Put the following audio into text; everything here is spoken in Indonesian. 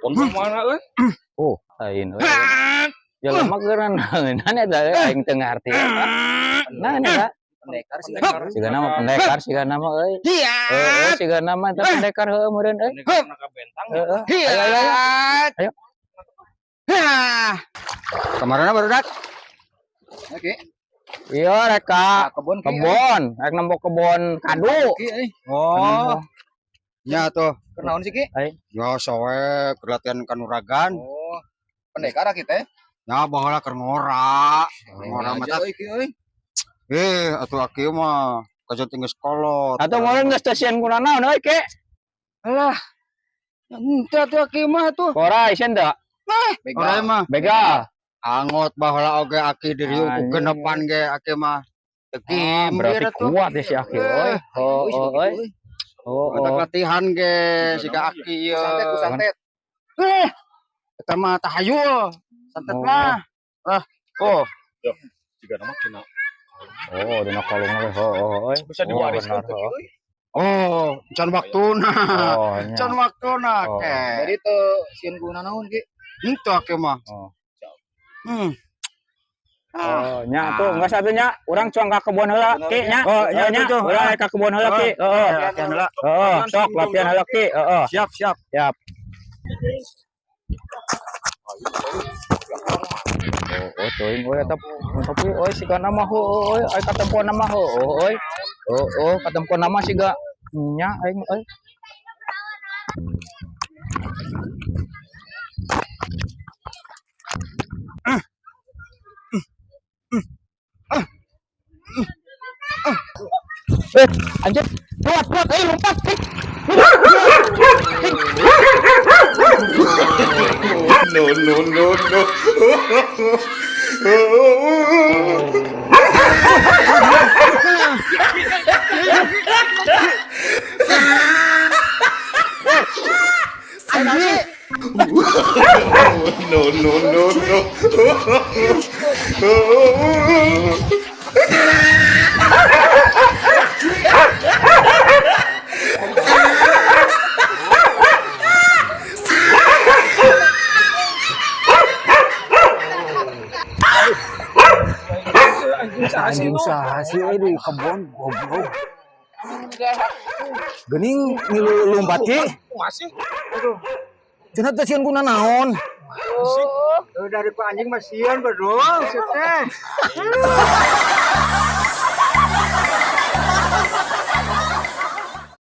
Untuk mana euy? Oh, lain euy. Ya lama geran nanya da aing teu ngarti. Nah, nya Pendekar sih. siga nama pendekar siga nama euy. Heeh, siga nama teh pendekar heueuh meureun euy. Pendekar ka bentang. Heeh. Ayo. Kemarin baru dak. Oke. Iya rek ka Kebon kebon, rek nembok kebon kadu. Oh, nya tuh. Kenaon sih Ki? Ya soe kelatihan kanuragan. Oh. Pendekar kita. Ya baheula keur ngora. Ngora mah euy Ki euy. atuh aki mah kaja tinggal kolot. Atuh meureun geus teu sieun kuna naon euy ke? Alah. Henteu atuh aki mah tuh. Korai sieun teu? Ora mah Begal. angot baheula oge aki diri ku genepan ge aki mah. Tekim Berarti kuat ya si aki euy. Euy. Kita latihan ge siga aki ieu. Santet. Eta mah tahayul. Santet mah. Oh. Juga nama kena. Oh, dina kolong we. Euy. Bisa diwariskan tuh euy. Oh, can waktuna. Oh, nya. Can waktuna ke. Jadi teu sieun guna naon Ki? Henteu aki mah. Oh. Ah. Oh, nya tuh enggak satunya urang cuang ka kebun heula ki nya. Oh, nya urang ka kebun heula ki. Heeh. Latihan heula. Heeh, sok latihan heula ki. Heeh. Siap. Siap. Oh, teuing we eta tapi euy sigana mah heueuy aya katempuan mah heueuy. Heeh, katempuan mah siga nya aing euy. Anjir, kuat, lompat. Anjing usaha sih di kebon goblok. Geuning ngilu lompat ki. Masih. Cenah teh sieun guna naon? Dari ku anjing mah sieun berdua teh.